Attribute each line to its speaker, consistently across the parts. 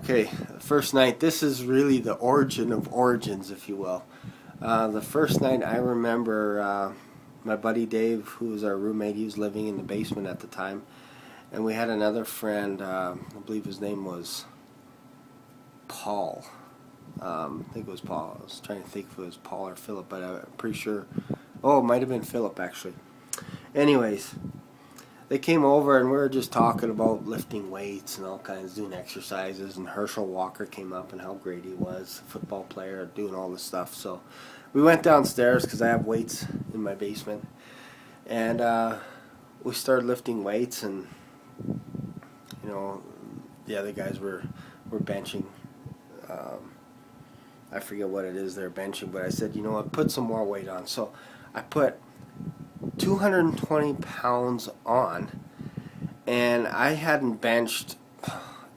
Speaker 1: Okay, first night. This is really the origin of origins, if you will. The first night I remember, my buddy Dave, who was our roommate, he was living in the basement at the time, and we had another friend, I believe his name was Paul. I think it was Paul. I was trying to think if it was Paul or Philip, but I'm pretty sure. Oh, it might have been Philip, actually. Anyways, they came over and we were just talking about lifting weights and all kinds, doing exercises, and Hershal Walker came up and how great he was, a football player, doing all this stuff. So we went downstairs because I have weights in my basement, and we started lifting weights, and you know, the other guys were benching. I forget what it is they're benching, but I said, you know what, put some more weight on. So I put 220 pounds on, and I hadn't benched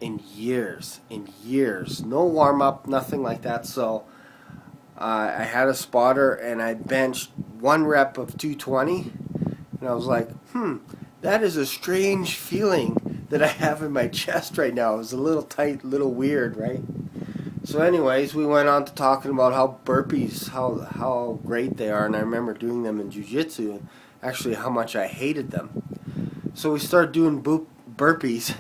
Speaker 1: in years, no warm-up, nothing like that. So I had a spotter and I benched one rep of 220, and I was like, that is a strange feeling that I have in my chest right now. It was a little tight, a little weird, right? So anyways, we went on to talking about how burpees, how great they are, and I remember doing them in jiu-jitsu, and actually how much I hated them. So we started doing burpees,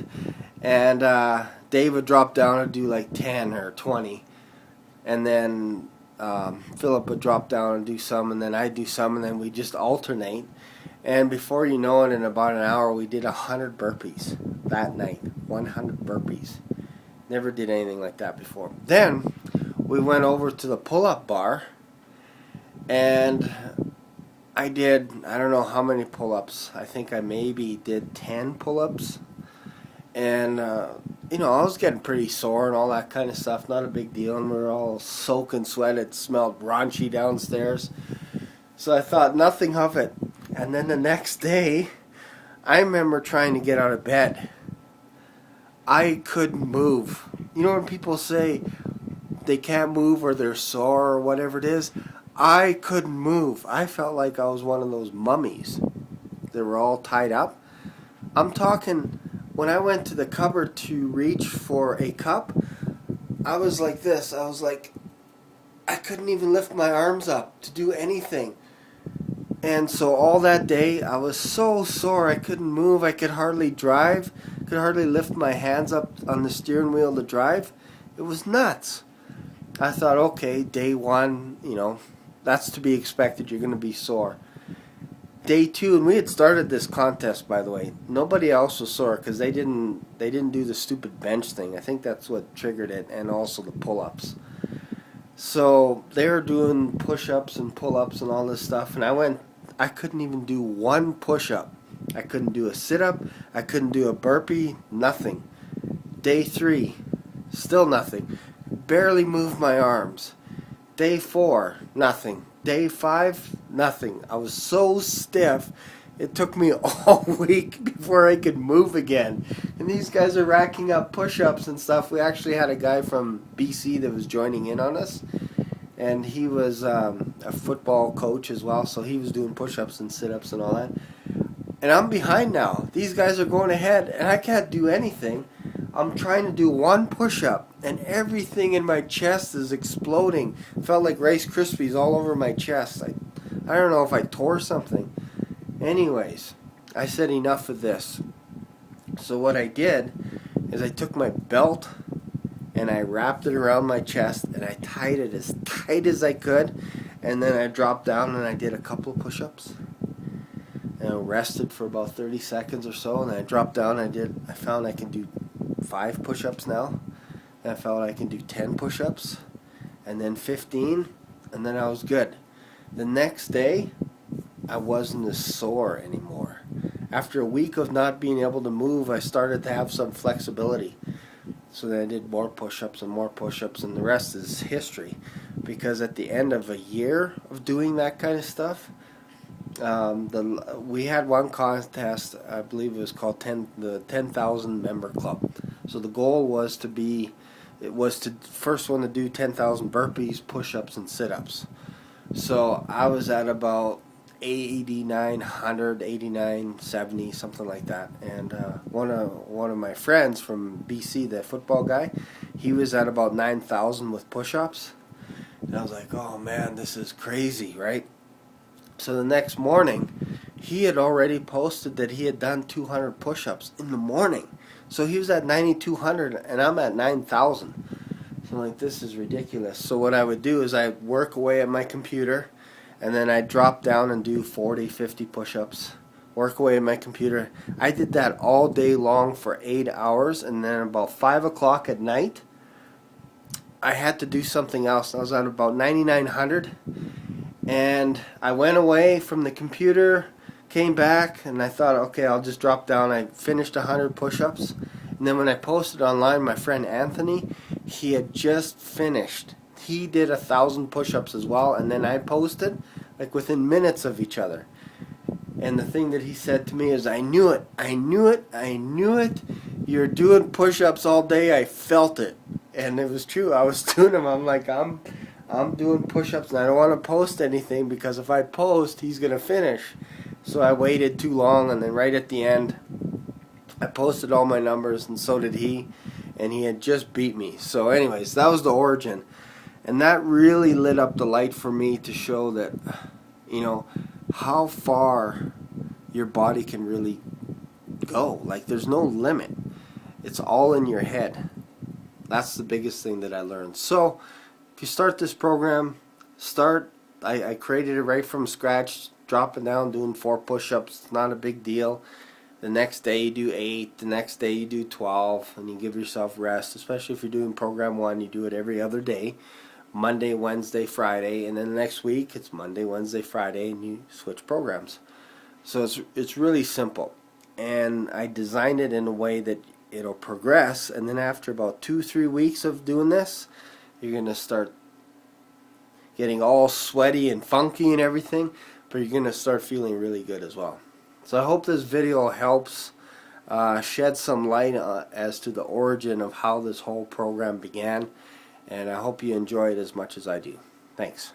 Speaker 1: and Dave would drop down and do like 10 or 20, and then Philip would drop down and do some, and then I'd do some, and then we'd just alternate. And before you know it, in about an hour, we did 100 burpees that night. 100 burpees. Never did anything like that before. Then we went over to the pull-up bar, and I did, I don't know how many pull-ups. I think I maybe did 10 pull-ups. And, you know, I was getting pretty sore and all that kind of stuff. Not a big deal. And we were all soaking sweat. It smelled raunchy downstairs. So I thought nothing of it. And then the next day, I remember trying to get out of bed. I couldn't move. You know when people say they can't move or they're sore or whatever it is? I couldn't move. I felt like I was one of those mummies. They were all tied up. I'm talking, when I went to the cupboard to reach for a cup, I was like this. I was like, I couldn't even lift my arms up to do anything. And so all that day, I was so sore. I couldn't move. I could hardly drive. Could hardly lift my hands up on the steering wheel to drive. It was nuts. I thought, okay, day one, you know, that's to be expected. You're going to be sore. Day two, and we had started this contest, by the way. Nobody else was sore because they didn't do the stupid bench thing. I think that's what triggered it, and also the pull-ups. So they were doing push-ups and pull-ups and all this stuff, and I couldn't even do one push-up. I couldn't do a sit-up. I couldn't do a burpee. Nothing. Day three, still nothing. Barely moved my arms. Day four, nothing. Day five, nothing. I was so stiff, it took me all week before I could move again. And these guys are racking up push-ups and stuff. We actually had a guy from BC that was joining in on us, and he was a football coach as well, so he was doing push-ups and sit-ups and all that. And I'm behind now. These guys are going ahead, and I can't do anything. I'm trying to do one push-up, and everything in my chest is exploding. It felt like Rice Krispies all over my chest. I don't know if I tore something. Anyways, I said enough of this. So what I did is I took my belt and I wrapped it around my chest and I tied it as tight as I could, and then I dropped down and I did a couple of push-ups. And I rested for about 30 seconds or so, and I dropped down. I found I can do 5 push-ups now, and I found I can do 10 push-ups, and then 15, and then I was good. The next day, I wasn't as sore anymore. After a week of not being able to move, I started to have some flexibility. So then I did more push-ups and more push-ups, and the rest is history. Because at the end of a year of doing that kind of stuff, we had one contest, I believe it was called the 10,000 member club. So the goal was to first one to do 10,000 burpees, push-ups, and sit-ups. So I was at about 89, 100, 89, 70, something like that. And one of my friends from BC, the football guy, he was at about 9,000 with push-ups. And I was like, oh man, this is crazy, right? So the next morning, he had already posted that he had done 200 push-ups in the morning. So he was at 9,200 and I'm at 9,000. So I'm like, this is ridiculous. So what I would do is I'd work away at my computer, and then I'd drop down and do 40, 50 push-ups. Work away at my computer. I did that all day long for 8 hours, and then about 5 o'clock at night, I had to do something else. I was at about 9,900, and I went away from the computer, came back, and I thought, okay, I'll just drop down. I finished 100 push-ups, and then when I posted online, my friend Anthony, he had just finished. He did 1,000 push-ups as well, and then I posted like within minutes of each other. And the thing that he said to me is, I knew it, I knew it, I knew it. You're doing push-ups all day. I felt it. And it was true. I was doing them. I'm like, I'm doing push-ups, and I don't want to post anything because if I post, he's going to finish. So I waited too long, and then right at the end, I posted all my numbers, and so did he. And he had just beat me. So anyways, that was the origin. And that really lit up the light for me to show that, you know, how far your body can really go. Like, there's no limit. It's all in your head. That's the biggest thing that I learned. So if you start this program, I created it right from scratch, dropping down, doing 4 push-ups. It's not a big deal. The next day you do 8, the next day you do 12, and you give yourself rest, especially if you're doing program 1, you do it every other day, Monday, Wednesday, Friday, and then the next week it's Monday, Wednesday, Friday, and you switch programs. So it's really simple, and I designed it in a way that it'll progress, and then after about 2-3 weeks of doing this, you're going to start getting all sweaty and funky and everything, but you're going to start feeling really good as well. So I hope this video helps shed some light as to the origin of how this whole program began, and I hope you enjoy it as much as I do. Thanks.